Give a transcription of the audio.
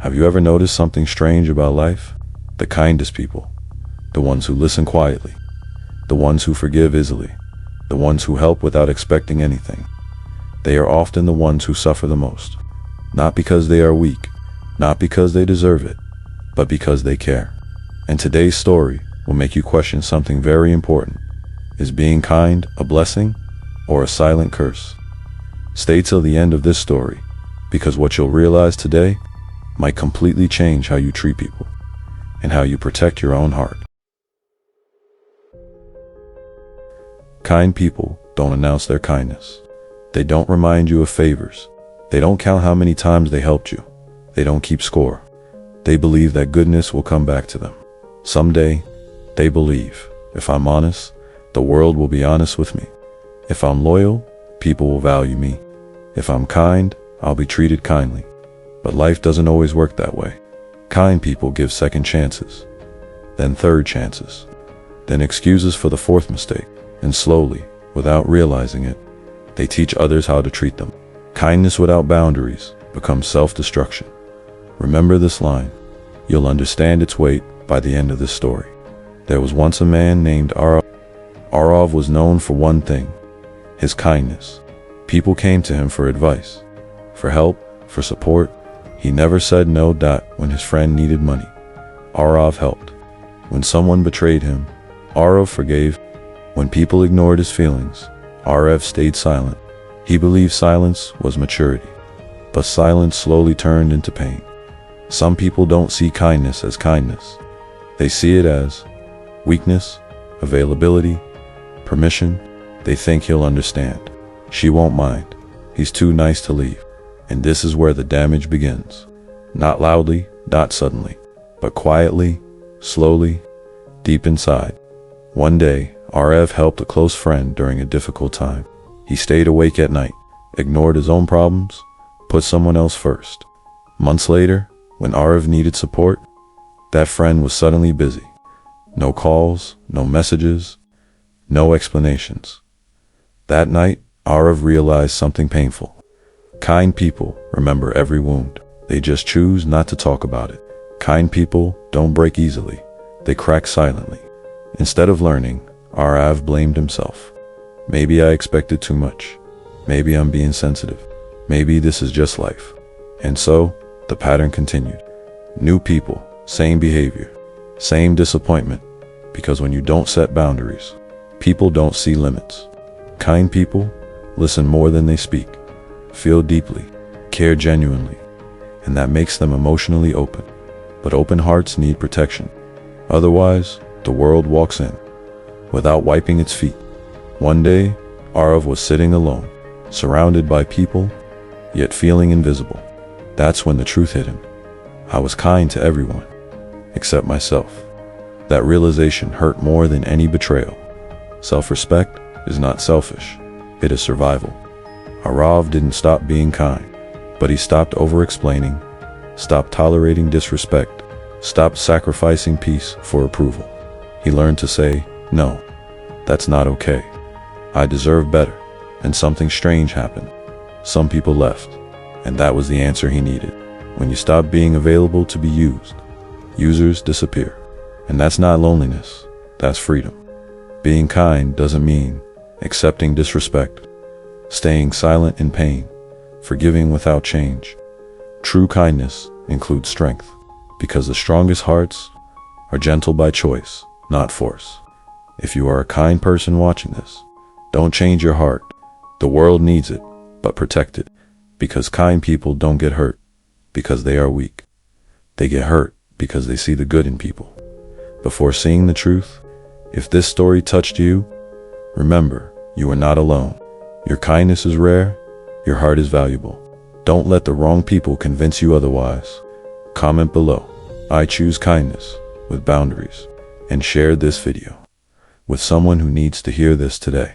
Have you ever noticed something strange about life? The kindest people, the ones who listen quietly, the ones who forgive easily, the ones who help without expecting anything. They are often the ones who suffer the most. Not because they are weak, not because they deserve it, but because they care. And today's story will make you question something very important. Is being kind a blessing or a silent curse? Stay till the end of this story, because what you'll realize today might completely change how you treat people and how you protect your own heart. Kind people don't announce their kindness. They don't remind you of favors. They don't count how many times they helped you. They don't keep score. They believe that goodness will come back to them. Someday, they believe, if I'm honest, the world will be honest with me. If I'm loyal, people will value me. If I'm kind, I'll be treated kindly. But life doesn't always work that way. Kind people give second chances, then third chances, then excuses for the fourth mistake, and slowly, without realizing it, they teach others how to treat them. Kindness without boundaries becomes self-destruction. Remember this line. You'll understand its weight by the end of this story. There was once a man named Arav. Arav was known for one thing, his kindness. People came to him for advice, for help, for support. He never said no. When his friend needed money, Arav helped. When someone betrayed him, Arav forgave. When people ignored his feelings, Arav stayed silent. He believed silence was maturity, but silence slowly turned into pain. Some people don't see kindness as kindness. They see it as weakness, availability, permission. They think he'll understand. She won't mind. He's too nice to leave. And this is where the damage begins. Not loudly, not suddenly, but quietly, slowly, deep inside. One day, Arav helped a close friend during a difficult time. He stayed awake at night, ignored his own problems, put someone else first. Months later, when Arav needed support, that friend was suddenly busy. No calls, no messages, no explanations. That night, Arav realized something painful. Kind people remember every wound. They just choose not to talk about it. Kind people don't break easily. They crack silently. Instead of learning, Arav blamed himself. Maybe I expected too much. Maybe I'm being sensitive. Maybe this is just life. And so, the pattern continued. New people, same behavior, same disappointment. Because when you don't set boundaries, people don't see limits. Kind people listen more than they speak, feel deeply, care genuinely, and that makes them emotionally open. But open hearts need protection. Otherwise, the world walks in, without wiping its feet. One day, Arav was sitting alone, surrounded by people, yet feeling invisible. That's when the truth hit him. I was kind to everyone, except myself. That realization hurt more than any betrayal. Self-respect is not selfish, it is survival. Arav didn't stop being kind, but he stopped over-explaining, stopped tolerating disrespect, stopped sacrificing peace for approval. He learned to say, no, that's not okay. I deserve better. And something strange happened. Some people left, and that was the answer he needed. When you stop being available to be used, users disappear. And that's not loneliness, that's freedom. Being kind doesn't mean accepting disrespect, staying silent in pain, forgiving without change. True kindness includes strength, because the strongest hearts are gentle by choice, not force. If you are a kind person watching this, don't change your heart. The world needs it, but protect it, because kind people don't get hurt because they are weak. They get hurt because they see the good in people. Before seeing the truth, if this story touched you, remember, you are not alone. Your kindness is rare, your heart is valuable. Don't let the wrong people convince you otherwise. Comment below, I choose kindness with boundaries, and share this video with someone who needs to hear this today.